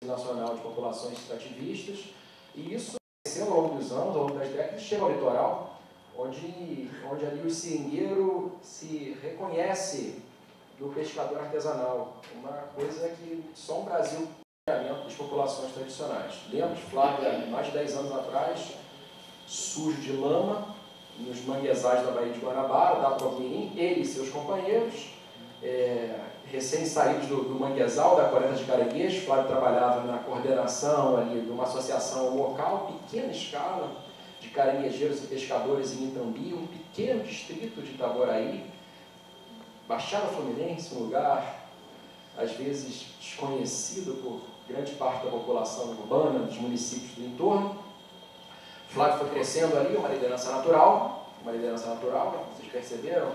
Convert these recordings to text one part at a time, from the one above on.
Nacional de Populações Extrativistas, e isso cresceu ao longo dos anos, ao longo das décadas, chega ao litoral, onde ali o seringueiro se reconhece do pescador artesanal, uma coisa que só o Brasil tem das populações tradicionais. Lembro de Flávia, mais de 10 anos atrás, sujo de lama, nos manguezais da Baía de Guanabara, da Promirim, ele e seus companheiros, recém-saídos do manguezal da coleta de caranguejos. Flávio trabalhava na coordenação ali de uma associação local, pequena escala, de caranguejeiros e pescadores em Itambi, um pequeno distrito de Itaboraí, Baixada Fluminense, um lugar às vezes desconhecido por grande parte da população urbana, dos municípios do entorno. Flávio foi crescendo ali, uma liderança natural, vocês perceberam,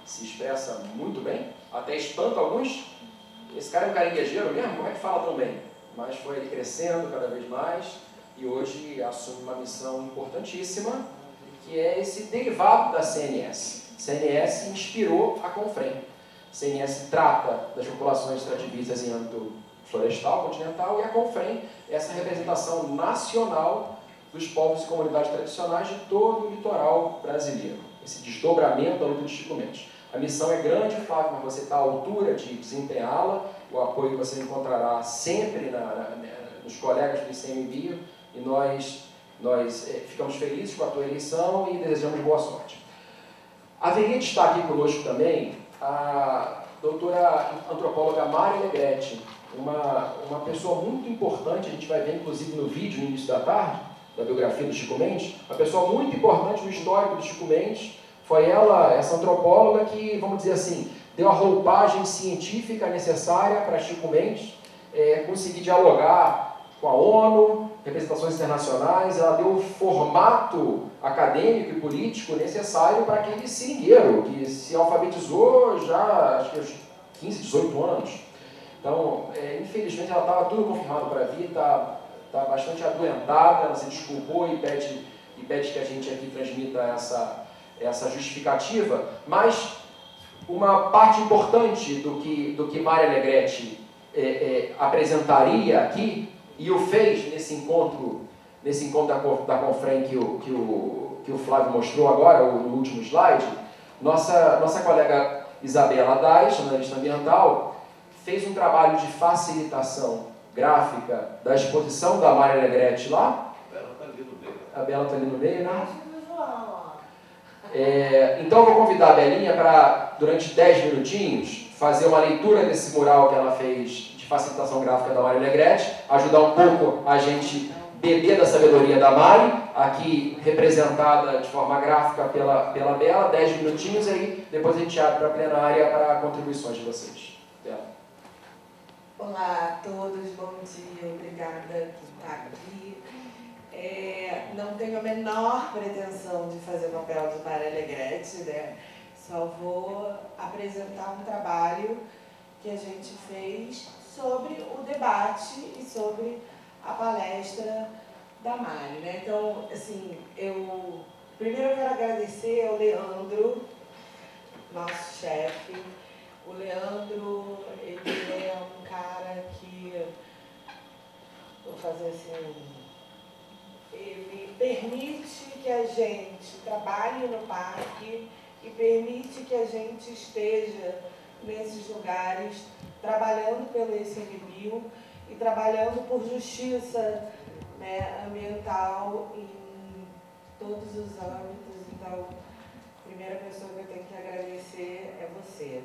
se expressa muito bem, até espanta alguns. Esse cara é um caranguejeiro mesmo, como é que fala tão bem? Mas foi ele crescendo cada vez mais e hoje assume uma missão importantíssima, que é esse derivado da CNS. CNS inspirou a Confrem. CNS trata das populações extrativistas em âmbito florestal, continental, e a Confrem é essa representação nacional dos povos e comunidades tradicionais de todo o litoral brasileiro. Esse desdobramento da luta de Chico Mendes. A missão é grande, Flávio, mas você está à altura de desempenhá-la. O apoio você encontrará sempre nos colegas do ICMBio, e nós ficamos felizes com a tua eleição e desejamos boa sorte. Haveria de estar aqui conosco também a doutora antropóloga Mária Alegretti, uma pessoa muito importante, a gente vai ver inclusive no vídeo no início da tarde, da biografia do Chico Mendes, uma pessoa muito importante no histórico do Chico Mendes. Foi ela, essa antropóloga, que, vamos dizer assim, deu a roupagem científica necessária para Chico Mendes conseguir dialogar com a ONU, representações internacionais. Ela deu o formato acadêmico e político necessário para aquele seringueiro que se alfabetizou já, acho que aos 15, 18 anos. Então, infelizmente, ela estava tudo confirmado para vir, está bastante adoentada, ela se desculpou e pede que a gente aqui transmita essa justificativa, mas uma parte importante do que Mária Alegretti apresentaria aqui, e o fez nesse encontro da Confrem que o Flávio mostrou agora, no último slide, nossa colega Isabela Dais, jornalista ambiental, fez um trabalho de facilitação gráfica da exposição da Mária Alegretti lá. A Bela está ali no meio, né? Então eu vou convidar a Belinha para, durante 10 minutinhos, fazer uma leitura desse mural que ela fez de facilitação gráfica da Mária Alegretti, ajudar um pouco a gente beber da sabedoria da Mari, aqui representada de forma gráfica pela Bela. 10 minutinhos, aí depois a gente abre para a plenária para contribuições de vocês. Bela. Olá a todos, bom dia, obrigada por estar aqui. Não tenho a menor pretensão de fazer o papel de Mária Alegretti, né? Só vou apresentar um trabalho que a gente fez sobre o debate e sobre a palestra da Mari, né? Então, assim, primeiro eu quero agradecer ao Leandro, nosso chefe. O Leandro, ele é um cara que, vou fazer assim, ele permite que a gente trabalhe no parque e permite que a gente esteja nesses lugares trabalhando pelo ICMBio e trabalhando por justiça, né, ambiental em todos os âmbitos. Então, a primeira pessoa que eu tenho que agradecer é você,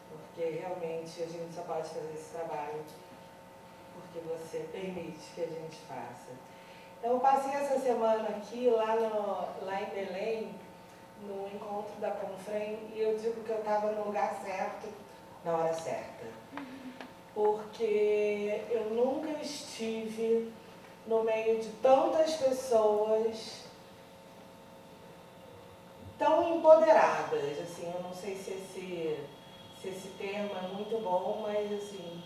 porque realmente a gente só pode fazer esse trabalho porque você permite que a gente faça. Então, eu passei essa semana aqui, lá em Belém, no encontro da Confrem, e eu digo que eu estava no lugar certo, na hora certa. Porque eu nunca estive no meio de tantas pessoas tão empoderadas. Assim, eu não sei se esse termo é muito bom, mas assim,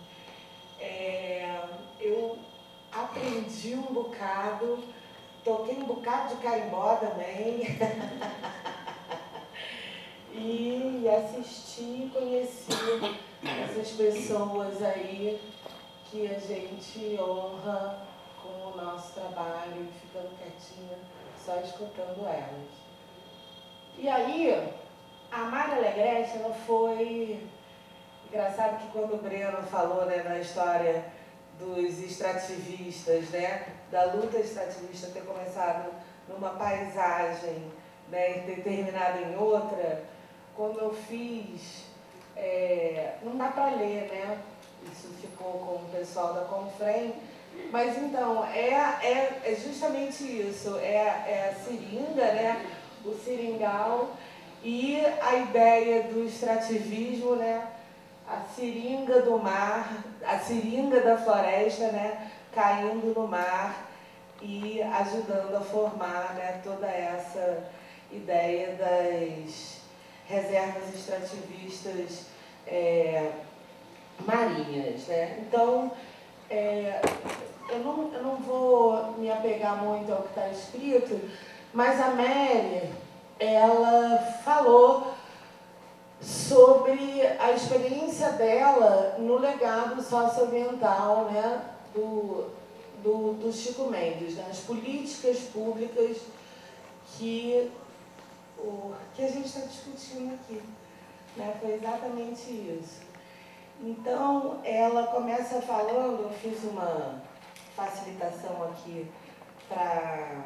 eu aprendi um bocado, toquei um bocado de carimbó também, e assisti e conheci essas pessoas aí que a gente honra com o nosso trabalho, ficando quietinha, só escutando elas. E aí, a Mari Alegrete, ela foi... Engraçado que quando o Breno falou, né, na história dos extrativistas, né, da luta extrativista ter começado numa paisagem, né, e ter terminado em outra, quando eu fiz, não dá para ler, né, isso ficou com o pessoal da Confrem, mas então, é justamente isso, é a seringa, né, o seringal e a ideia do extrativismo, né, a seringa do mar, a seringa da floresta, né, caindo no mar e ajudando a formar, né, toda essa ideia das reservas extrativistas marinhas, né? Então, eu não vou me apegar muito ao que está escrito, mas a Mary, ela falou sobre a experiência dela no legado socioambiental, né, do Chico Mendes, né, as políticas públicas que a gente está discutindo aqui, né, foi exatamente isso. Então, ela começa falando, eu fiz uma facilitação aqui para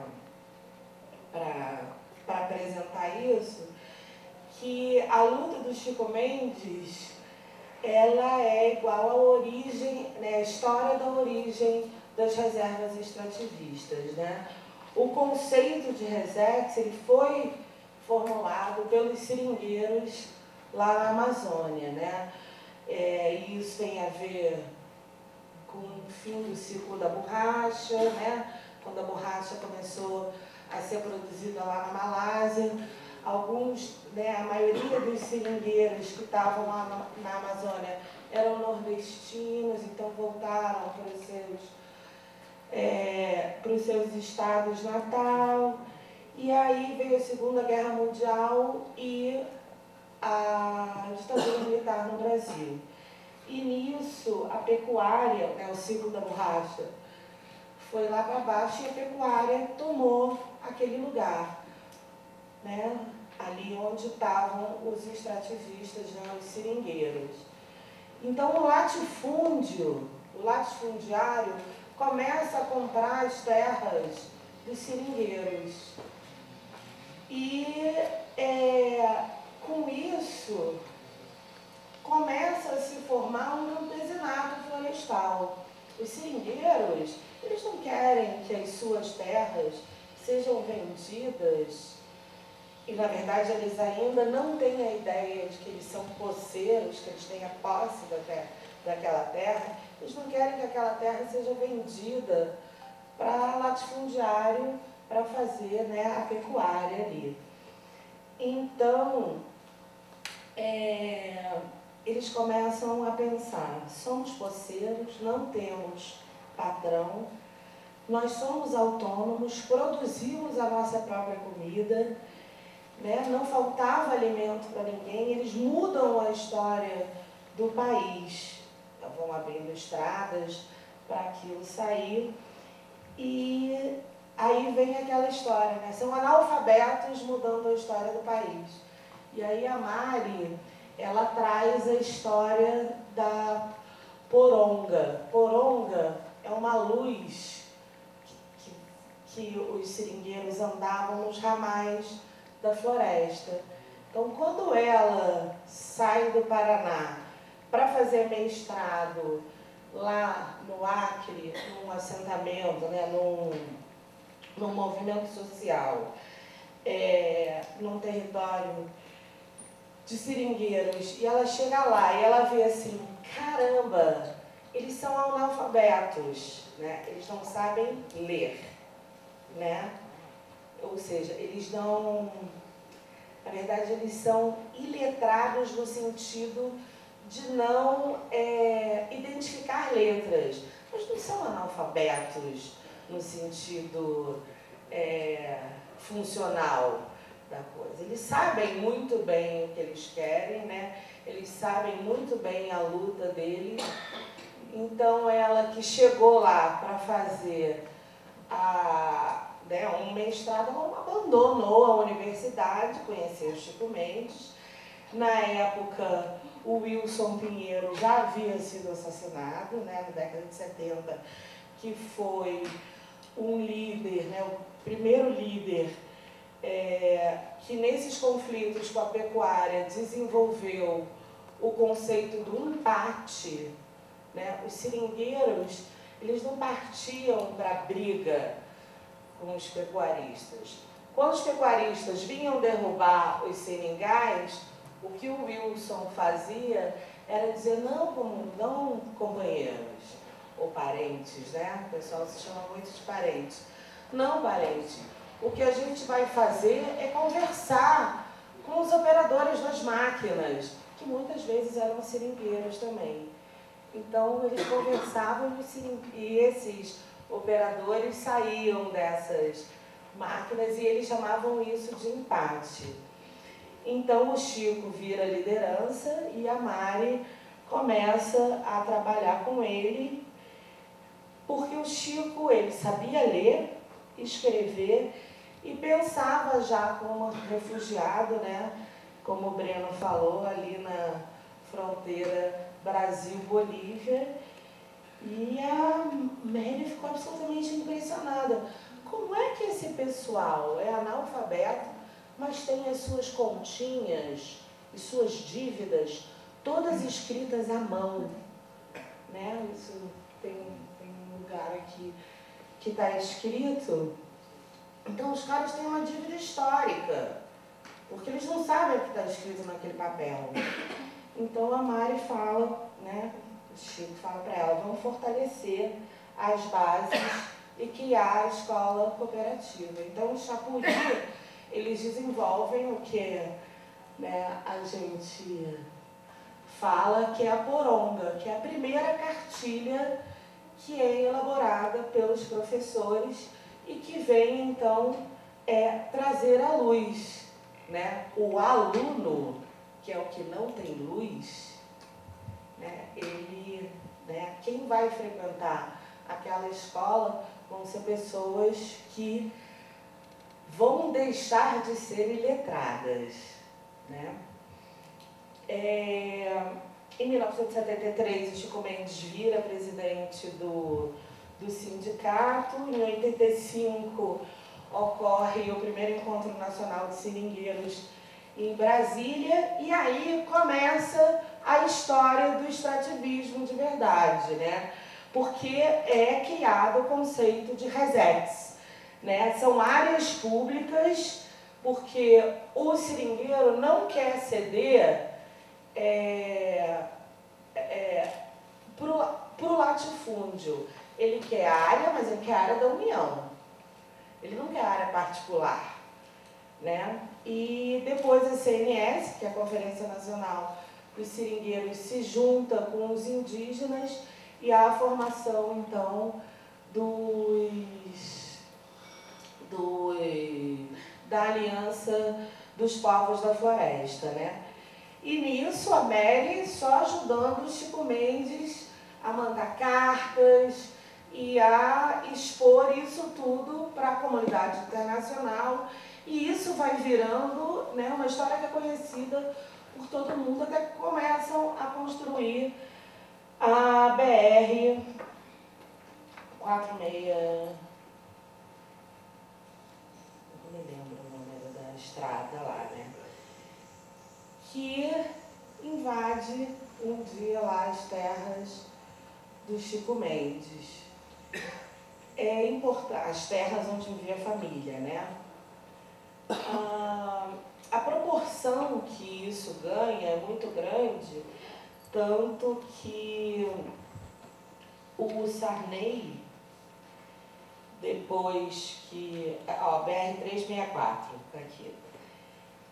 apresentar isso, que a luta do Chico Mendes, ela é igual à origem, né, a história da origem das reservas extrativistas, né? O conceito de resex, ele foi formulado pelos seringueiros lá na Amazônia, né? Isso tem a ver com o fim do ciclo da borracha, né? Quando a borracha começou a ser produzida lá na Malásia, alguns, né, a maioria dos seringueiros que estavam lá na Amazônia eram nordestinos, então voltaram para os seus estados natal. E aí veio a Segunda Guerra Mundial e a ditadura militar no Brasil. E nisso, a pecuária, né, o ciclo da borracha, foi lá para baixo e a pecuária tomou aquele lugar, né, ali onde estavam os extrativistas, né, os seringueiros. Então, o latifundiário, começa a comprar as terras dos seringueiros. E, com isso, começa a se formar um campesinato florestal. Os seringueiros, eles não querem que as suas terras sejam vendidas, e na verdade eles ainda não têm a ideia de que eles são posseiros, que eles têm a posse daquela terra. Eles não querem que aquela terra seja vendida para latifundiário, para fazer, né, a pecuária ali. Então, eles começam a pensar, somos poceiros, não temos patrão, nós somos autônomos, produzimos a nossa própria comida, né? Não faltava alimento para ninguém, eles mudam a história do país, então, vão abrindo estradas para aquilo sair, e aí vem aquela história, né? São analfabetos mudando a história do país. E aí a Mari, ela traz a história da poronga. Poronga é uma luz que os seringueiros andavam nos ramais da floresta. Então, quando ela sai do Paraná para fazer mestrado lá no Acre, num assentamento, né, num movimento social, num território de seringueiros, e ela chega lá e ela vê assim, caramba, eles são analfabetos, né? Eles não sabem ler, né? Ou seja, eles não, na verdade, eles são iletrados no sentido de não identificar letras, mas não são analfabetos no sentido funcional da coisa. Eles sabem muito bem o que eles querem, né? Eles sabem muito bem a luta deles, Então, ela que chegou lá para fazer um mestrado, ela abandonou a universidade, conheceu Chico Mendes. Na época, o Wilson Pinheiro já havia sido assassinado, né, na década de 70, que foi um líder, né, o primeiro líder que nesses conflitos com a pecuária desenvolveu o conceito do empate, né? Os seringueiros, eles não partiam para a briga com os pecuaristas. Quando os pecuaristas vinham derrubar os seringais, o que o Wilson fazia era dizer, não companheiros ou parentes, né? O pessoal se chama muito de parentes. Não, parente. O que a gente vai fazer é conversar com os operadores das máquinas, que muitas vezes eram seringueiros também. Então, eles conversavam e esses operadores saíam dessas máquinas e eles chamavam isso de empate. Então, o Chico vira liderança e a Mari começa a trabalhar com ele, porque o Chico, ele sabia ler, escrever e pensava já como refugiado, né? Como o Breno falou, ali na fronteira Brasil-Bolívia. E a Mary ficou absolutamente impressionada. Como é que esse pessoal é analfabeto, mas tem as suas continhas e suas dívidas todas escritas à mão? Né? Isso tem um lugar aqui que está escrito. Então, os caras têm uma dívida histórica, porque eles não sabem o que está escrito naquele papel. Então, a Mari fala, né, o Chico fala para ela, vamos fortalecer as bases e criar a escola cooperativa. Então, o Chapuri, eles desenvolvem o que, né, a gente fala que é a poronga, que é a primeira cartilha que é elaborada pelos professores e que vem, então, trazer à luz, né, o aluno, que é o que não tem luz, né, ele, né, quem vai frequentar aquela escola vão ser pessoas que vão deixar de ser iletradas, né? Em 1973, o Chico Mendes vira presidente do sindicato. Em 85, ocorre o primeiro encontro nacional de seringueiros em Brasília. E aí começa a história do extrativismo de verdade, né? Porque é criado o conceito de resetes, né? São áreas públicas, porque o seringueiro não quer ceder para o latifúndio. Ele quer área, mas ele quer área da União. Ele não quer área particular, né? E depois a CNS, que é a Conferência Nacional dos Seringueiros, se junta com os indígenas e há a formação, então, da Aliança dos Povos da Floresta, né? E nisso a Mary só ajudando o Chico Mendes a mandar cartas e a expor isso tudo para a comunidade internacional. E isso vai virando, né, uma história que é conhecida por todo mundo, até que começam a construir a BR 46, não me lembro o nome da estrada lá, né? Que invade um dia lá as terras do Chico Mendes. É importante, as terras onde vivia a família, né? A proporção que isso ganha é muito grande, tanto que o Sarney, depois que... BR-364, está aqui.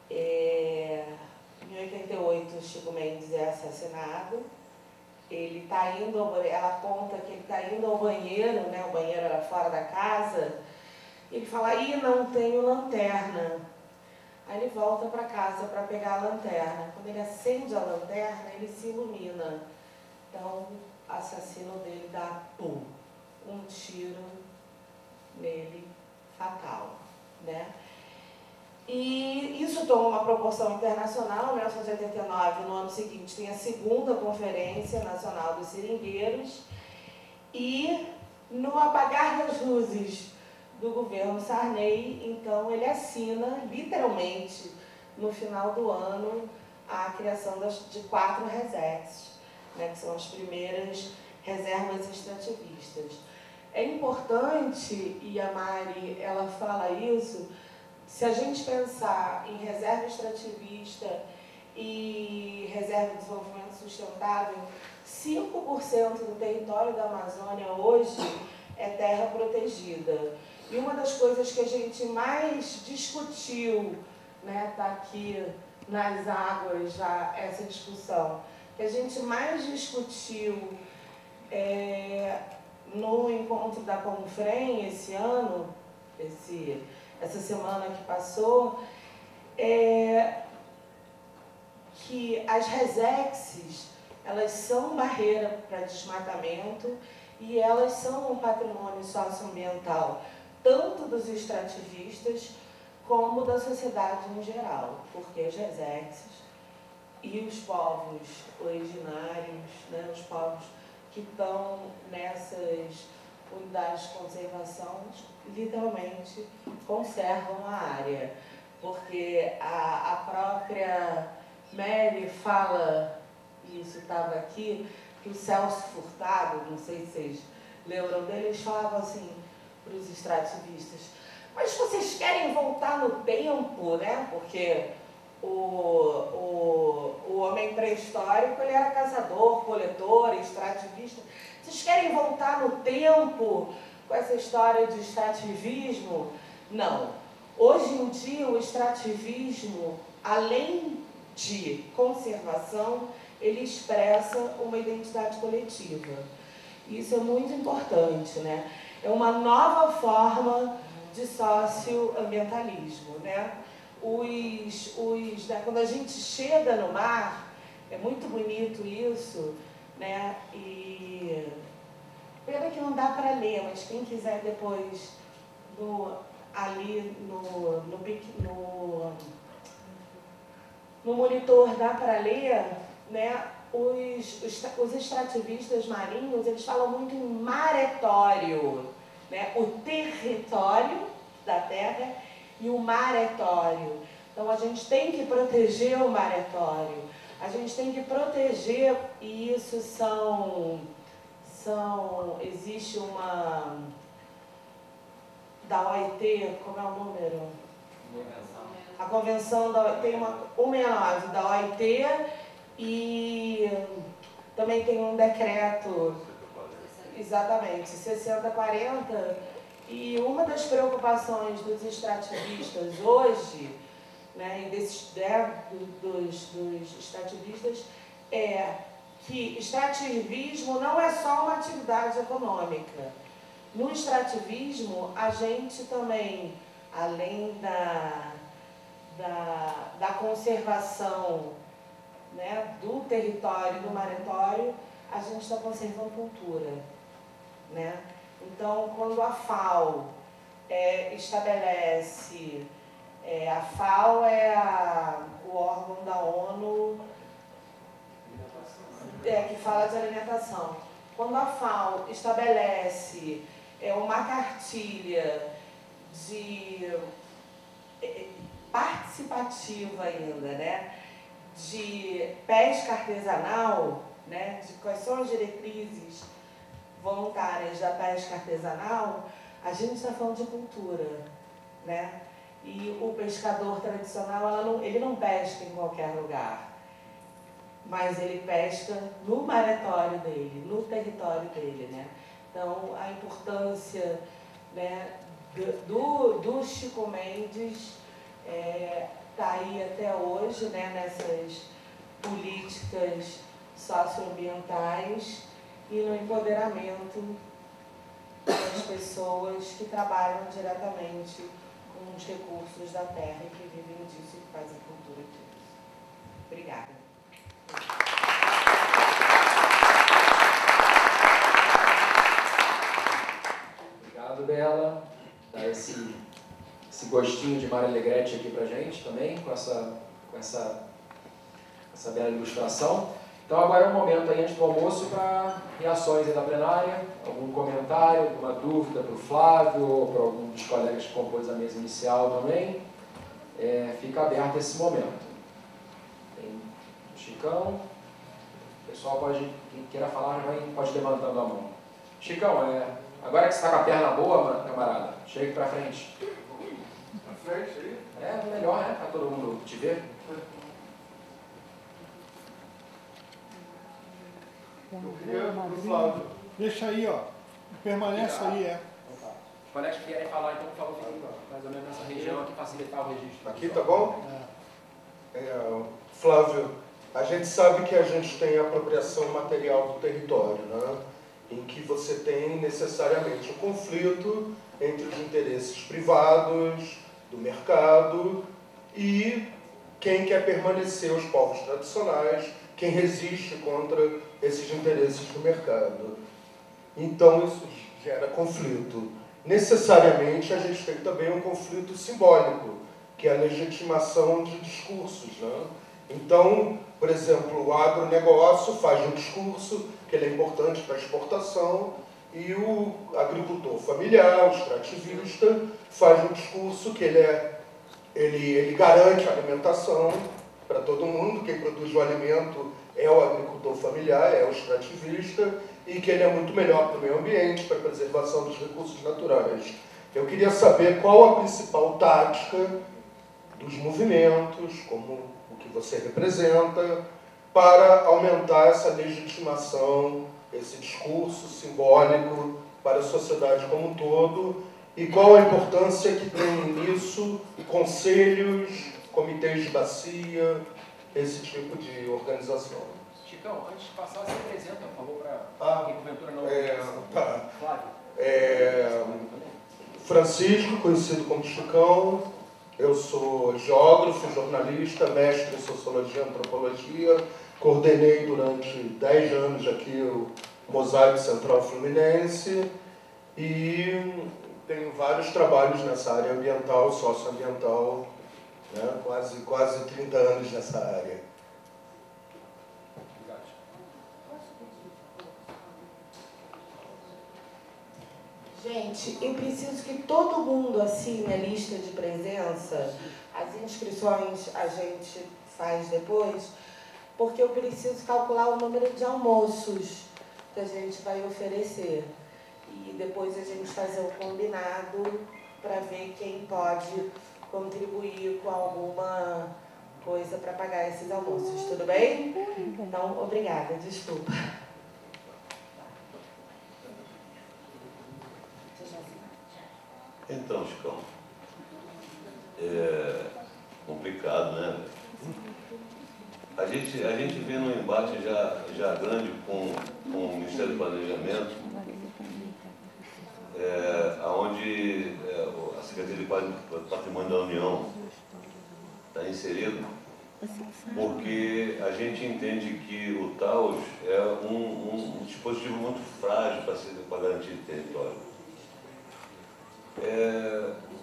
Em 88, o Chico Mendes é assassinado. Ele está indo ao banheiro, ela conta que ele está indo ao banheiro, né? O banheiro era fora da casa. Ele fala, ih, não tenho lanterna. Aí ele volta para casa para pegar a lanterna. Quando ele acende a lanterna, ele se ilumina. Então, assassino dele dá um tiro nele fatal, né? E isso tomou uma proporção internacional. Em 1989, no ano seguinte, tem a segunda Conferência Nacional dos Seringueiros, e no apagar das luzes do governo Sarney, então ele assina, literalmente, no final do ano, a criação de 4 reserves, né, que são as primeiras reservas extrativistas. É importante, e a Mari ela fala isso, se a gente pensar em reserva extrativista e reserva de desenvolvimento sustentável, 5% do território da Amazônia hoje é terra protegida. E uma das coisas que a gente mais discutiu, né, tá aqui nas águas já essa discussão, que a gente mais discutiu no encontro da Confrem esse ano, essa semana que passou, que as RESECs, elas são barreira para desmatamento e elas são um patrimônio socioambiental, tanto dos extrativistas como da sociedade em geral, porque as RESECs e os povos originários, né, os povos que estão nessas unidades de conservação, literalmente conservam a área. Porque a própria Mary fala, e isso estava aqui, que o Celso Furtado, não sei se vocês lembram dele, eles falavam assim para os extrativistas: mas vocês querem voltar no tempo, né? Porque o homem pré-histórico, ele era caçador, coletor, extrativista. Vocês querem voltar no tempo com essa história de extrativismo? Não. Hoje em dia, o extrativismo, além de conservação, ele expressa uma identidade coletiva. Isso é muito importante, né? É uma nova forma de socioambientalismo, né? Quando a gente chega no mar, é muito bonito isso, né? E pena que não dá para ler, mas quem quiser depois ali no monitor dá para ler, né? Os extrativistas marinhos, eles falam muito em maretório, né? O território da terra e o maretório. Então a gente tem que proteger o maretório, a gente tem que proteger, e isso existe uma da OIT, como é o número? A convenção tem uma 169 da OIT, e também tem um decreto, exatamente, 6040, e uma das preocupações dos extrativistas hoje, né, dos extrativistas, é que extrativismo não é só uma atividade econômica. No extrativismo, a gente também, além da conservação, né, do território, do maretório, a gente está conservando cultura, né? Então, quando a FAO estabelece, a FAO é o órgão da ONU que fala de alimentação. Quando a FAO estabelece uma cartilha participativa ainda, né, de pesca artesanal, né, de quais são as diretrizes voluntárias da pesca artesanal, a gente está falando de cultura, né? E o pescador tradicional, ele não pesca em qualquer lugar, mas ele pesca no maretório dele, no território dele, né? Então, a importância, né, do Chico Mendes está aí até hoje, né, nessas políticas socioambientais e no empoderamento das pessoas que trabalham diretamente com os recursos da terra e que vivem disso e que fazem cultura disso. Obrigada. Obrigado, Bela. Dá esse gostinho de Maria Alegrete aqui pra gente também, com essa bela ilustração. Então agora é um momento aí antes do almoço para reações aí da plenária, algum comentário, alguma dúvida para o Flávio ou para algum dos colegas que compôs a mesa inicial também. Fica aberto esse momento. Tem o Chicão. O pessoal pode, quem queira falar, pode ir levantando a mão. Chicão, agora que você está com a perna boa, camarada, chega aqui para frente. Na frente aí? É melhor, né? Para todo mundo te ver. Eu queria pro Flávio. Deixa aí, ó. Permanece aí, Os colegas que querem falar, então, por favor, fiquem mais ou menos nessa região aqui, facilitar o registro. Aqui tá bom? Flávio, a gente sabe que a gente tem a apropriação material do território, né? Em que você tem necessariamente um conflito entre os interesses privados, do mercado e quem quer permanecer, os povos tradicionais, quem resiste contra esses interesses do mercado. Então isso gera conflito. Necessariamente a gente tem também um conflito simbólico, que é a legitimação de discursos, né? Então, por exemplo, o agronegócio faz um discurso que ele é importante para a exportação e o agricultor familiar, o extrativista, faz um discurso que ele garante a alimentação para todo mundo. Quem produz o alimento é o agricultor familiar, é o extrativista, e que ele é muito melhor para o meio ambiente, para a preservação dos recursos naturais. Eu queria saber qual a principal tática dos movimentos, como o que você representa, para aumentar essa legitimação, esse discurso simbólico para a sociedade como um todo, e qual a importância que tem nisso conselhos, comitês de bacia, esse tipo de organização. Chicão, antes de passar, se apresenta, por favor, para quem porventura não tá. Flávio. Francisco, conhecido como Chicão. Eu sou geógrafo, jornalista, mestre em Sociologia e Antropologia. Coordenei durante 10 anos aqui o Mosaico Central Fluminense e tenho vários trabalhos nessa área ambiental, socioambiental, né? Quase 30 anos nessa área. Gente, eu preciso que todo mundo assine a lista de presença. As inscrições a gente faz depois, porque eu preciso calcular o número de almoços que a gente vai oferecer. E depois a gente fazer um combinado para ver quem pode contribuir com alguma coisa para pagar esses almoços. Tudo bem? Então, obrigada. Desculpa. Então, Chicão, é complicado, né? A gente vê num embate já grande com o Ministério do Planejamento, onde a Secretaria de Patrimônio da União está inserida, porque a gente entende que o TAUS é um dispositivo muito frágil para garantir território.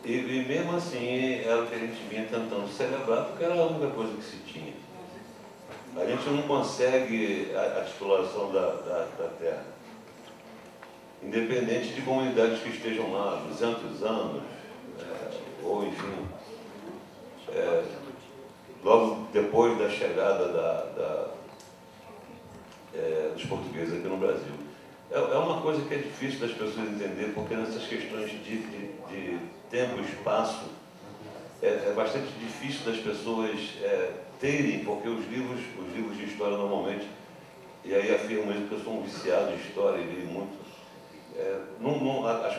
E mesmo assim era o que a gente vinha tentando celebrar, porque era a única coisa que se tinha. A gente não consegue a titulação da terra, independente de comunidades que estejam lá há 200 anos, ou enfim, logo depois da chegada dos portugueses aqui no Brasil. É uma coisa que é difícil das pessoas entender, porque nessas questões de tempo e espaço é bastante difícil das pessoas terem, porque os livros de história normalmente, e aí afirmo isso porque eu sou um viciado de história e li muito,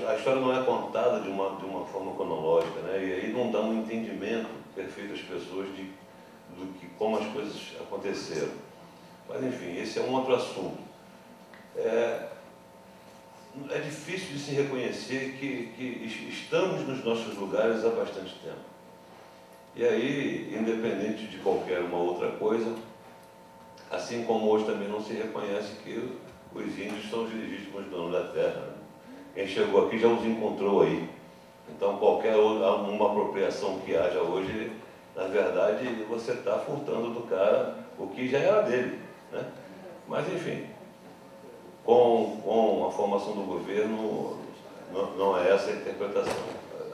a história não é contada de uma forma cronológica, né? E aí não dá um entendimento perfeito às pessoas como as coisas aconteceram. Mas enfim, esse é um outro assunto. É difícil de se reconhecer que estamos nos nossos lugares há bastante tempo. E aí, independente de qualquer uma outra coisa, assim como hoje também não se reconhece que os índios são os legítimos donos da terra, né? quem chegou aqui já os encontrou aí. Então, qualquer uma apropriação que haja hoje, na verdade, você está furtando do cara o que já era dele, né? Mas, enfim, com a formação do governo, não é essa a interpretação.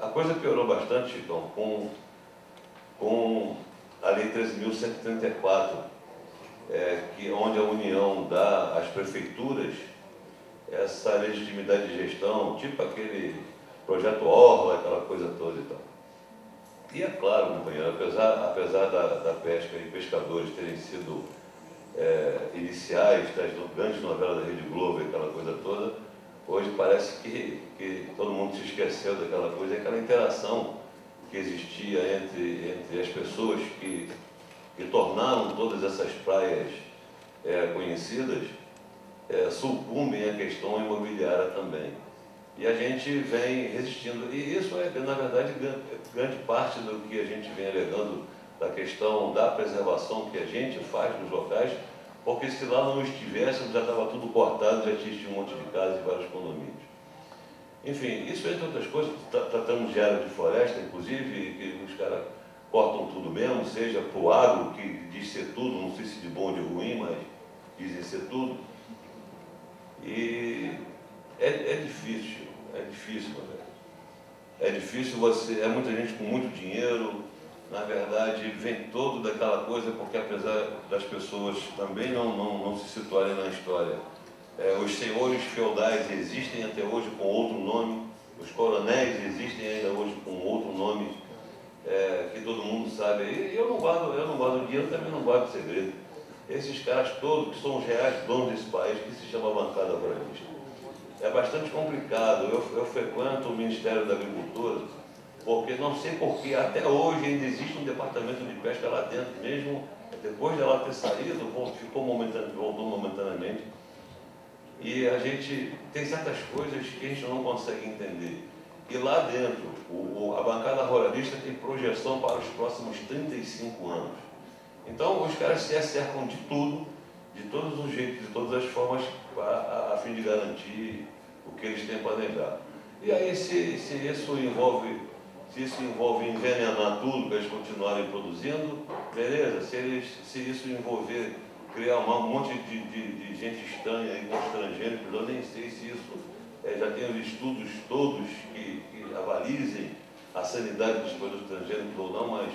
A coisa piorou bastante, Chicão, com a Lei 13.134, onde a União dá às prefeituras essa legitimidade de gestão, tipo aquele projeto Orla, aquela coisa toda e tal. E é claro, companheiro, apesar da pesca e pescadores terem sido iniciais das grandes novelas da Rede Globo e aquela coisa toda, hoje parece que todo mundo se esqueceu daquela coisa, aquela interação que existia entre as pessoas que tornaram todas essas praias conhecidas, sucumbem à questão imobiliária também. E a gente vem resistindo. E isso é, na verdade, grande parte do que a gente vem alegando da questão da preservação que a gente faz nos locais, porque se lá não estivéssemos, já estava tudo cortado, já tinha um monte de casas e vários condomínios. Enfim, isso entre outras coisas, tratamos de área de floresta, inclusive, que os caras cortam tudo mesmo, seja para o agro, que diz ser tudo, não sei se de bom ou de ruim, mas dizem ser tudo. E é difícil, velho. É difícil você, muita gente com muito dinheiro, na verdade, vem todo daquela coisa, porque apesar das pessoas também não se situarem na história, os senhores feudais existem até hoje com outro nome, os coronéis existem ainda hoje com outro nome, que todo mundo sabe. E eu não guardo dinheiro, também não guardo segredo. Esses caras todos, que são os reais donos desse país, que se chama bancada ruralista. É bastante complicado. Eu frequento o Ministério da Agricultura, porque não sei porquê, até hoje ainda existe um departamento de pesca lá dentro, mesmo depois dela ter saído, voltou momentaneamente. E a gente tem certas coisas que a gente não consegue entender. E lá dentro, a bancada ruralista tem projeção para os próximos 35 anos. Então, os caras se cercam de tudo, de todos os jeitos, de todas as formas, a fim de garantir o que eles têm para negar. E aí, se isso envolve envenenar tudo para eles continuarem produzindo, beleza. Se isso envolver criar um monte de gente estranha e constrangendo, eu nem sei se isso já tem os estudos todos que avalizem a sanidade dos produtos transgênicos ou não, mas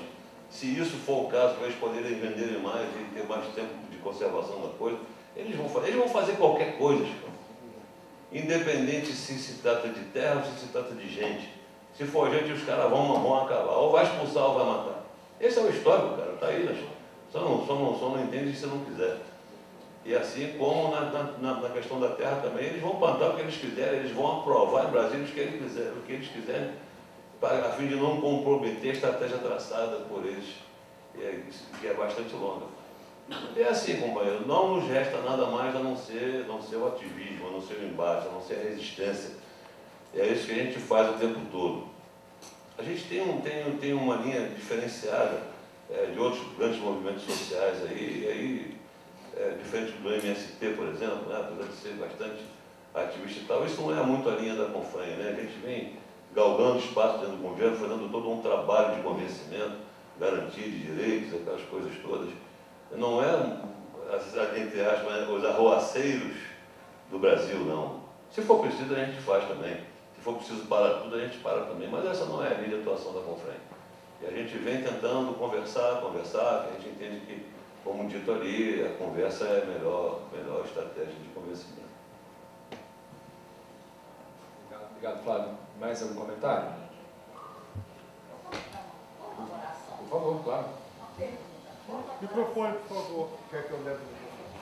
se isso for o caso, para eles poderem venderem mais e ter mais tempo de conservação da coisa, eles vão fazer qualquer coisa, independente se trata de terra ou se trata de gente. Se for gente, os caras vão acabar, ou vai expulsar ou vai matar. Esse é o histórico, cara, está aí, né? Só não entende se não quiser. E assim como na questão da terra também, eles vão plantar o que eles quiserem, eles vão aprovar em Brasília o que eles quiserem, a fim de não comprometer a estratégia traçada por eles, que é bastante longa. E é assim, companheiro, não nos resta nada mais a não ser o ativismo, a não ser o embate, a não ser a resistência. É isso que a gente faz o tempo todo. A gente tem uma linha diferenciada de outros grandes movimentos sociais aí, diferente do MST, por exemplo, né, apesar de ser bastante ativista e tal. Isso não é muito a linha da Confrem, né? A gente vem galgando espaço dentro do governo, fazendo todo um trabalho de convencimento, garantia de direitos, aquelas coisas todas. Não é, entre aspas, os arroaceiros do Brasil, não. Se for preciso, a gente faz também. Se for preciso parar tudo, a gente para também. Mas essa não é a linha de atuação da Confrem. E a gente vem tentando conversar, que a gente entende que, como dito ali, a conversa é a melhor estratégia de convencimento. Obrigado, Flávio. Mais algum comentário? Por favor, claro. Microfone, por favor. Quer que eu leve o microfone?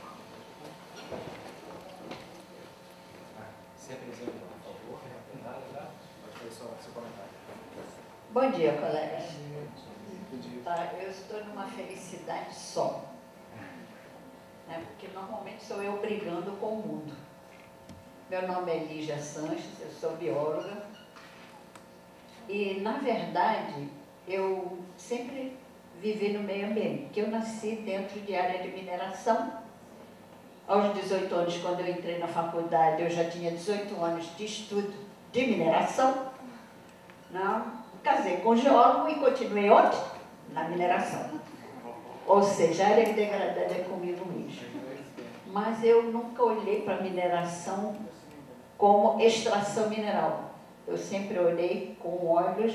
Se apresente, por favor. Pode fazer seu comentário. Bom dia, colegas. Eu estou numa felicidade só, né? Porque normalmente sou eu brigando com o mundo. Meu nome é Lígia Sanches, eu sou bióloga e, na verdade, eu sempre vivi no meio ambiente, porque eu nasci dentro de área de mineração. Aos 18 anos, quando eu entrei na faculdade, eu já tinha 18 anos de estudo de mineração, não? Casei com um geólogo e continuei onde? Na mineração. Ou seja, a área degradada é comigo mesmo. Mas eu nunca olhei para a mineração como extração mineral. Eu sempre olhei com olhos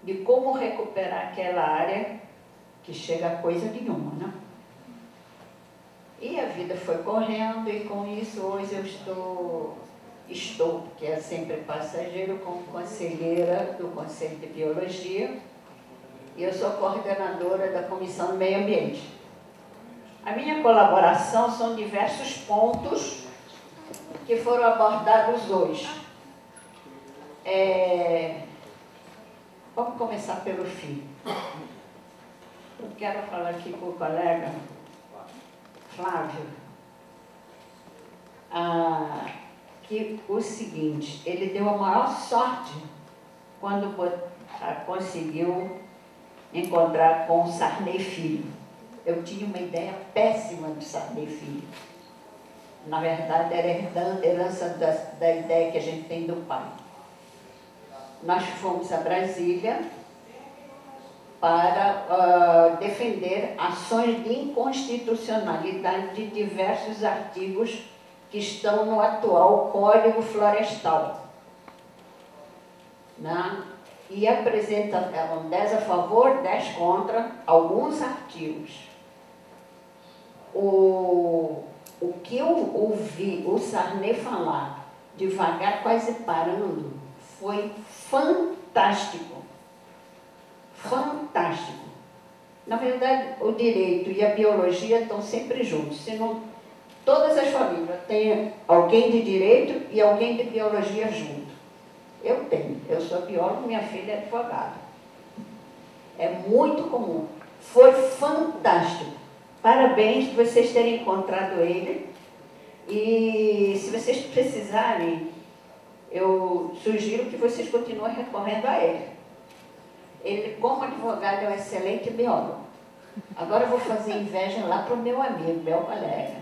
de como recuperar aquela área que chega a coisa nenhuma, né? E a vida foi correndo e com isso hoje eu estou, que é sempre passageiro, como conselheira do Conselho de Biologia, e eu sou coordenadora da Comissão do Meio Ambiente. A minha colaboração são diversos pontos que foram abordados hoje. Vamos começar pelo fim. Eu quero falar aqui com o colega Flávio, que o seguinte, ele deu a maior sorte quando conseguiu encontrar com o Sarney Filho. Eu tinha uma ideia péssima do Sarney Filho. Na verdade, era herança da ideia que a gente tem do pai. Nós fomos a Brasília para defender ações de inconstitucionalidade de diversos artigos que estão no atual Código Florestal. E apresentavam 10 a favor, 10 contra alguns artigos. O que eu ouvi o Sarney falar, devagar, quase parando, foi fantástico. Fantástico. Na verdade, o direito e a biologia estão sempre juntos. Senão, todas as famílias têm alguém de direito e alguém de biologia junto. Eu tenho. Eu sou biólogo, minha filha é advogada. É muito comum. Foi fantástico. Parabéns por vocês terem encontrado ele. E se vocês precisarem, eu sugiro que vocês continuem recorrendo a ele. Ele, como advogado, é um excelente biólogo. Agora eu vou fazer inveja lá para o meu amigo, meu colega.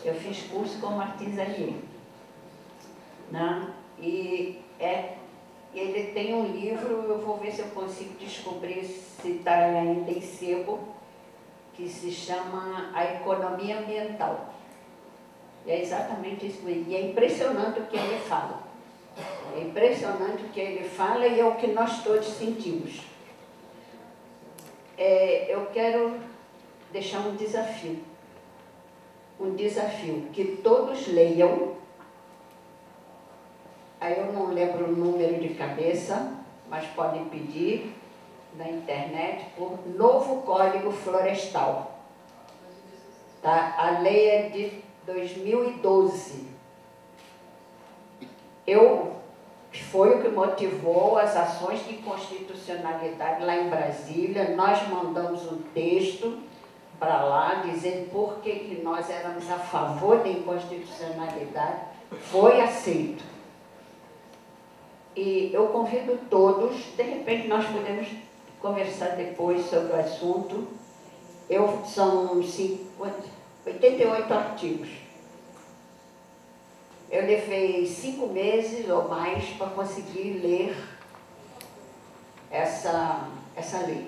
Eu fiz curso com Martins Allier. E ele tem um livro, eu vou ver se eu consigo descobrir se está ainda em sebo, que se chama A Economia Ambiental. E é exatamente isso mesmo. E é impressionante o que ele fala. É impressionante o que ele fala e é o que nós todos sentimos. Eu quero deixar um desafio. Um desafio que todos leiam. Aí eu não lembro o número de cabeça, mas podem pedir na internet por Novo Código Florestal. Tá? A lei é de 2012. Foi o que motivou as ações de inconstitucionalidade lá em Brasília. Nós mandamos um texto para lá, dizendo por que nós éramos a favor da inconstitucionalidade. Foi aceito. E eu convido todos, de repente nós podemos conversar depois sobre o assunto. São 88 artigos. Eu levei 5 meses ou mais para conseguir ler essa lei.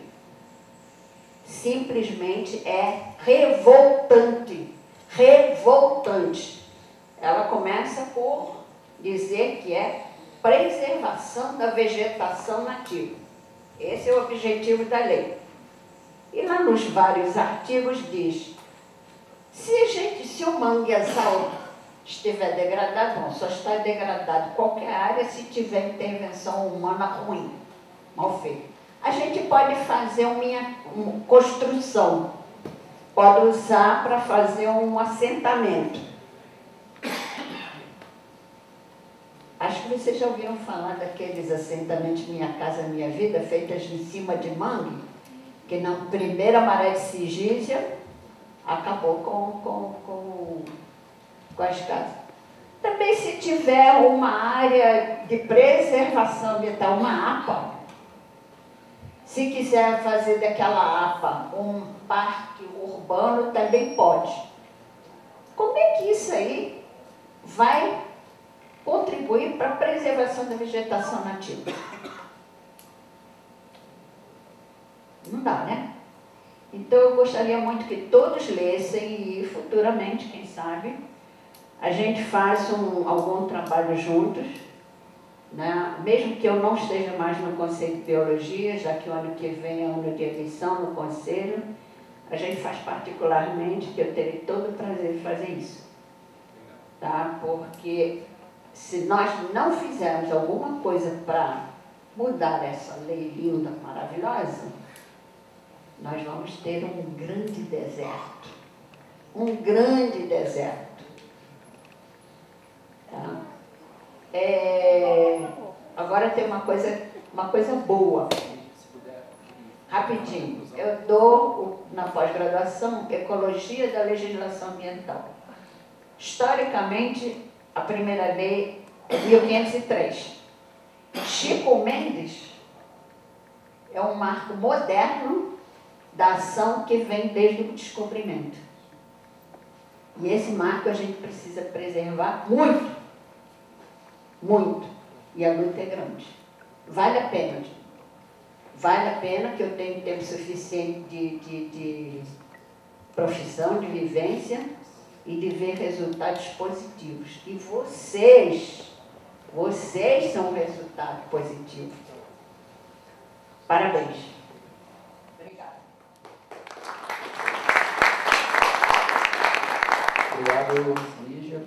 Simplesmente é revoltante. Revoltante. Ela começa por dizer que é preservação da vegetação nativa. Esse é o objetivo da lei. E lá nos vários artigos diz, se o manguezal estiver degradado, não, só está degradado qualquer área se tiver intervenção humana ruim, mal feita. A gente pode fazer uma construção, pode usar para fazer um assentamento. Acho que vocês já ouviram falar daqueles assentamentos Minha Casa Minha Vida, feitas em cima de mangue, que na primeira maré de Sigísia acabou com as casas. Também se tiver uma área de preservação ambiental, uma APA, se quiser fazer daquela APA um parque urbano, também pode. Como é que isso aí vai contribuir para a preservação da vegetação nativa. Não dá, né? Então eu gostaria muito que todos lessem e futuramente, quem sabe, a gente faça algum trabalho juntos, né? Mesmo que eu não esteja mais no Conselho de Biologia, já que o ano que vem é ano de eleição no Conselho, a gente faz particularmente, que eu terei todo o prazer de fazer isso. Tá? Porque se nós não fizermos alguma coisa para mudar essa lei linda, maravilhosa, nós vamos ter um grande deserto. Um grande deserto. Tá? Agora tem uma coisa boa. Rapidinho. Eu dou, na pós-graduação, Ecologia da Legislação Ambiental. Historicamente, a primeira lei é 1503. Chico Mendes é um marco moderno da ação que vem desde o descobrimento. E esse marco a gente precisa preservar muito, muito. E a luta é grande. Vale a pena. Vale a pena, que eu tenho tempo suficiente de profissão, de vivência e de ver resultados positivos. E vocês são um resultado positivo. Parabéns. Obrigada. Obrigado, Lígia.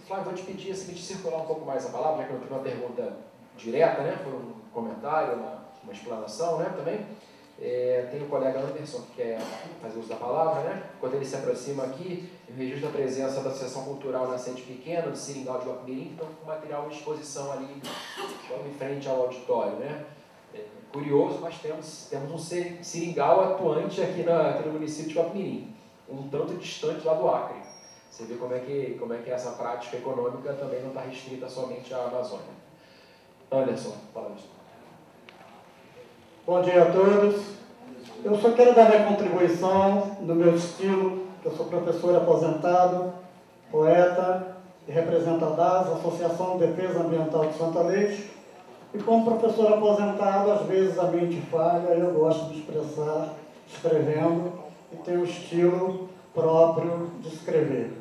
Flávio, vou te pedir a seguinte, circular um pouco mais a palavra, já que eu não tenho uma pergunta direta, né? Foi um comentário, uma explanação, né, também. Tem o colega Anderson que quer fazer uso da palavra, né? Quando ele se aproxima aqui, eu registro a presença da Associação Cultural Nascente Pequena, do Seringal de Guapimirim, então com material em exposição ali, logo em frente ao auditório, né? Curioso, mas temos um seringal atuante aqui no município de Guapimirim, um tanto distante lá do Acre. Você vê como é que essa prática econômica também não está restrita somente à Amazônia. Anderson, fala isso. Bom dia a todos. Eu só quero dar minha contribuição no meu estilo, que eu sou professor aposentado, poeta e represento a DAS, Associação de Defesa Ambiental de Santa Leite. E como professor aposentado, às vezes a mente falha e eu gosto de expressar escrevendo e tenho um estilo próprio de escrever.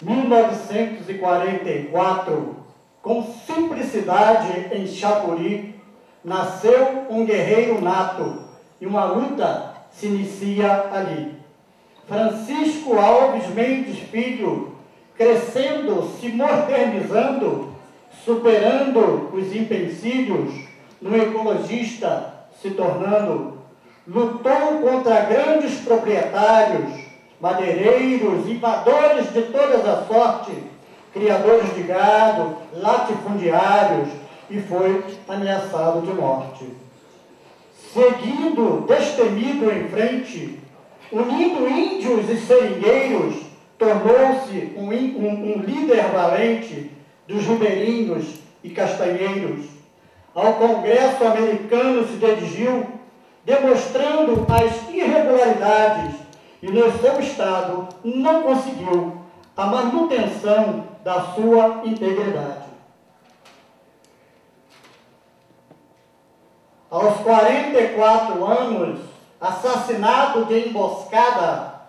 1944, com simplicidade em Chapuri, nasceu um guerreiro nato e uma luta se inicia ali. Francisco Alves Mendes Filho, crescendo, se modernizando, superando os empecilhos, no ecologista se tornando, lutou contra grandes proprietários, madeireiros, invasores de todas as sortes, criadores de gado, latifundiários, e foi ameaçado de morte. Seguindo, destemido em frente, unindo índios e seringueiros, tornou-se um líder valente dos ribeirinhos e castanheiros. Ao Congresso americano se dirigiu, demonstrando as irregularidades, e no seu estado não conseguiu a manutenção da sua integridade. Aos 44 anos, assassinado de emboscada,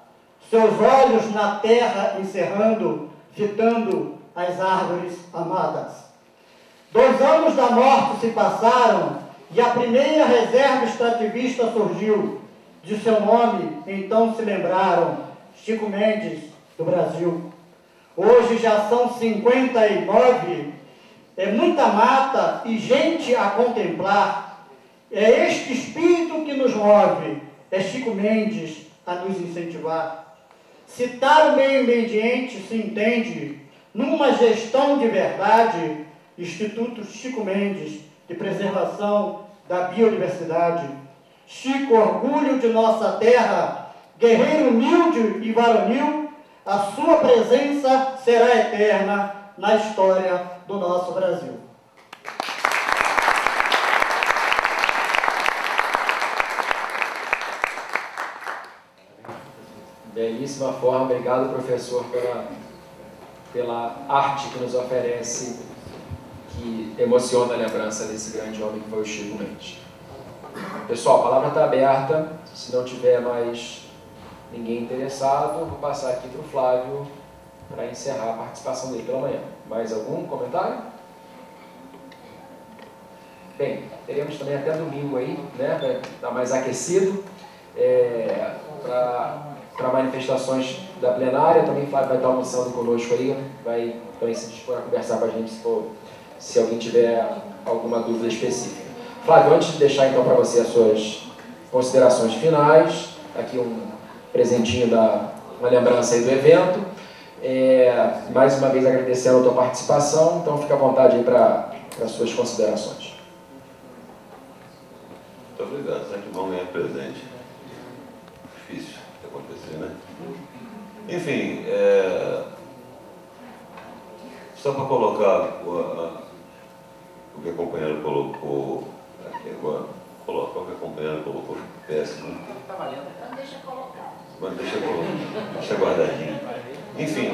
seus olhos na terra encerrando, fitando as árvores amadas. 2 anos da morte se passaram e a primeira reserva extrativista surgiu. De seu nome, então se lembraram, Chico Mendes, do Brasil. Hoje já são 59, é muita mata e gente a contemplar. É este espírito que nos move, é Chico Mendes a nos incentivar. Citar o meio ambiente se entende, numa gestão de verdade, Instituto Chico Mendes de Preservação da Biodiversidade. Chico, orgulho de nossa terra, guerreiro humilde e varonil, a sua presença será eterna na história do nosso Brasil. Belíssima forma, obrigado, professor, pela arte que nos oferece que emociona a lembrança desse grande homem que foi o Chico Mendes. Pessoal, a palavra está aberta. Se não tiver mais ninguém interessado, vou passar aqui para o Flávio para encerrar a participação dele pela manhã. Mais algum comentário? Bem, teremos também até domingo aí, né, para estar mais aquecido, para manifestações da plenária. Também Flávio vai estar almoçando conosco aí, vai também se dispor a conversar com a gente se alguém tiver alguma dúvida específica. Flávio, antes de deixar então para você as suas considerações finais, aqui um presentinho uma lembrança aí do evento. Mais uma vez agradecendo a tua participação, então fica à vontade aí para as suas considerações. Muito obrigado, sempre bom ganhar presente. Difícil de acontecer, né? Enfim, só para colocar o que a companheira colocou aqui agora, colocar o que a companheira colocou, péssimo. Está valendo. Então deixa colocar. Mas deixa guardadinho. Enfim,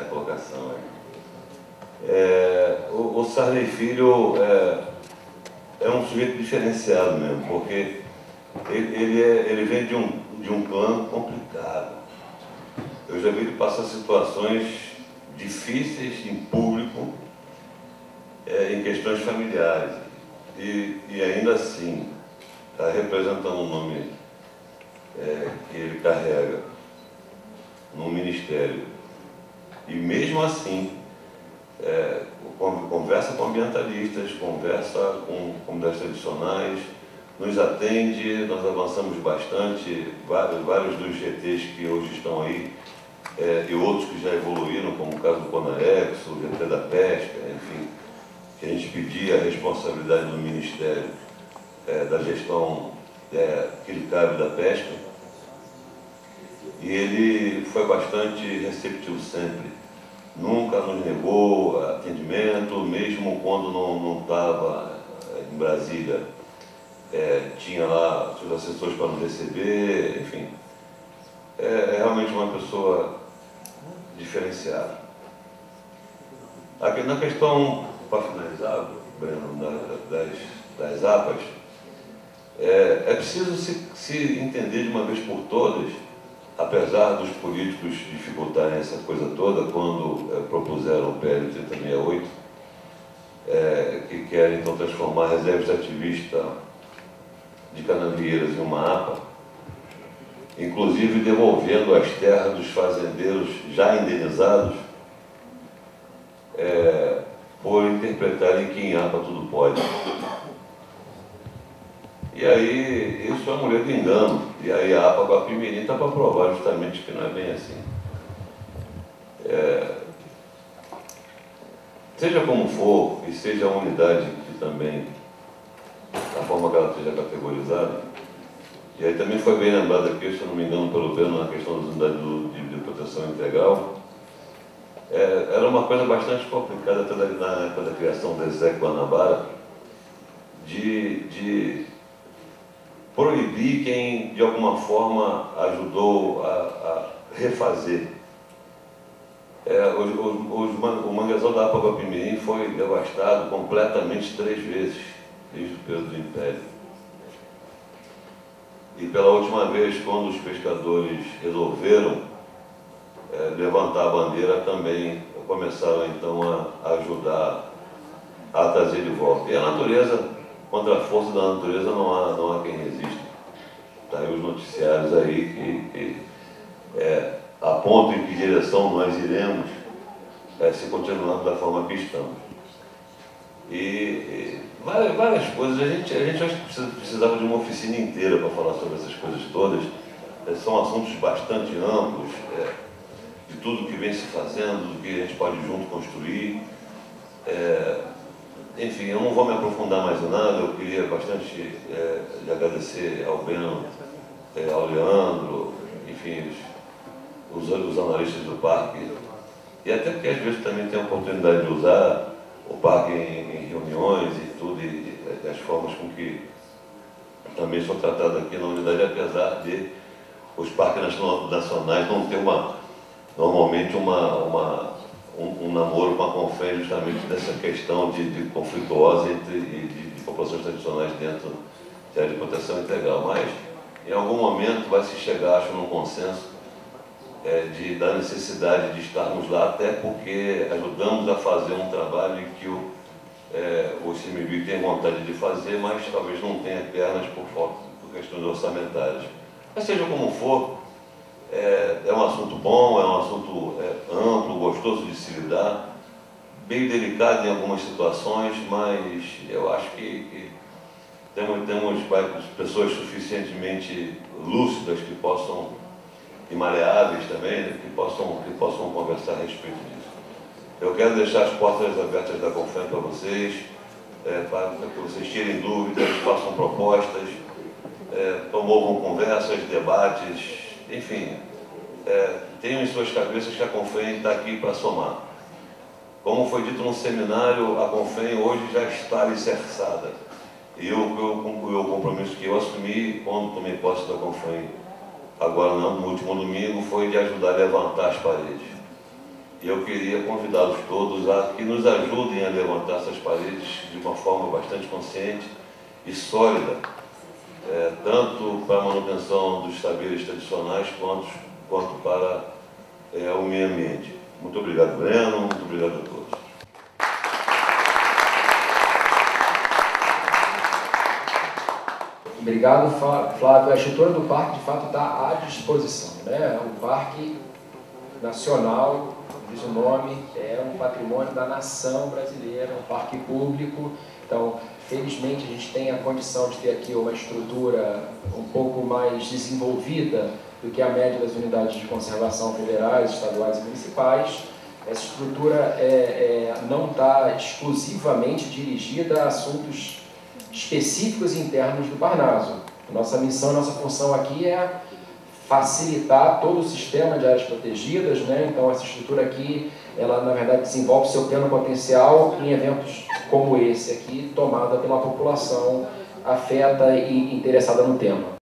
a colocação. O Sarney Filho é um sujeito diferenciado mesmo, porque ele vem de um clã complicado. Eu já vi ele passar situações difíceis em público, em questões familiares, e ainda assim está representando um nome que ele carrega no ministério. E mesmo assim, conversa com ambientalistas, conversa com comunidades tradicionais, nos atende, nós avançamos bastante, vários dos GTs que hoje estão aí, e outros que já evoluíram, como o caso do Conarex, o GT da Pesca, enfim, que a gente pedia a responsabilidade do Ministério da gestão que lhe cabe da pesca, e ele foi bastante receptivo sempre. Nunca nos negou atendimento, mesmo quando não estava em Brasília, tinha lá seus assessores para nos receber, enfim. É realmente uma pessoa diferenciada. Aqui na questão, para finalizar, Breno, das APAs, é preciso se entender de uma vez por todas, apesar dos políticos dificultarem essa coisa toda, quando propuseram o PL 3068, que querem então transformar a reserva extrativista de Canavieiras em uma APA, inclusive devolvendo as terras dos fazendeiros já indenizados, por interpretarem que em APA tudo pode. E aí, isso é uma mulher do engano. E aí a APA Guapimirim está para provar justamente que não é bem assim. Seja como for, e seja a unidade que também, da forma que ela seja categorizada, e aí também foi bem lembrado aqui, se eu não me engano, pelo menos na questão das unidades de proteção integral, era uma coisa bastante complicada até na época da criação da ESEC Guanabara, de proibir quem, de alguma forma, ajudou a refazer. O manguezal da APA Guapimirim foi devastado completamente 3 vezes, desde o período do Império. E pela última vez, quando os pescadores resolveram levantar a bandeira, também começaram então a ajudar a trazer de volta. E a natureza, contra a força da natureza, não há quem resista. Tá aí os noticiários aí que apontam em que direção nós iremos se continuarmos da forma que estamos. E várias coisas. A gente acho que precisava de uma oficina inteira para falar sobre essas coisas todas. São assuntos bastante amplos, de tudo que vem se fazendo, do que a gente pode junto construir. Enfim, eu não vou me aprofundar mais em nada. Eu queria bastante lhe agradecer ao Breno, ao Leandro, enfim, os analistas do parque, e até porque às vezes também tem a oportunidade de usar o parque em reuniões e tudo, e as formas com que também sou tratado aqui na unidade, apesar de os parques nacionais não ter normalmente uma um namoro com a Confem justamente dessa questão de conflituosa de populações tradicionais dentro da área de proteção integral. Mas, em algum momento, vai se chegar, acho, num consenso da necessidade de estarmos lá, até porque ajudamos a fazer um trabalho que o ICMBio tem vontade de fazer, mas talvez não tenha pernas por questões orçamentárias. Mas seja como for, é um assunto bom, é um assunto amplo, gostoso de se lidar, bem delicado em algumas situações, mas eu acho que temos pessoas suficientemente lúcidas que possam, e maleáveis também, né, que possam conversar a respeito disso. Eu quero deixar as portas abertas da Confem para vocês, para que vocês tirem dúvidas, façam propostas, promovam conversas, debates, enfim, tenham em suas cabeças que a Confem está aqui para somar. Como foi dito no seminário, a Confem hoje já está alicerçada. E o compromisso que eu assumi quando tomei posse da Confem, agora no último domingo, foi de ajudar a levantar as paredes. E eu queria convidá-los todos a que nos ajudem a levantar essas paredes de uma forma bastante consciente e sólida, tanto para a manutenção dos saberes tradicionais quanto para o meio ambiente. Muito obrigado, Breno, muito obrigado a todos. Obrigado, Flávio. A estrutura do parque, de fato, está à disposição, né? O Parque Nacional, diz o nome, é um patrimônio da nação brasileira, um parque público. Então, felizmente, a gente tem a condição de ter aqui uma estrutura um pouco mais desenvolvida do que a média das unidades de conservação federais, estaduais e municipais. Essa estrutura não está exclusivamente dirigida a assuntos específicos internos do Parnaso. Nossa missão, nossa função aqui é facilitar todo o sistema de áreas protegidas, né? Então essa estrutura aqui, ela na verdade desenvolve seu pleno potencial em eventos como esse aqui, tomada pela população afeta e interessada no tema.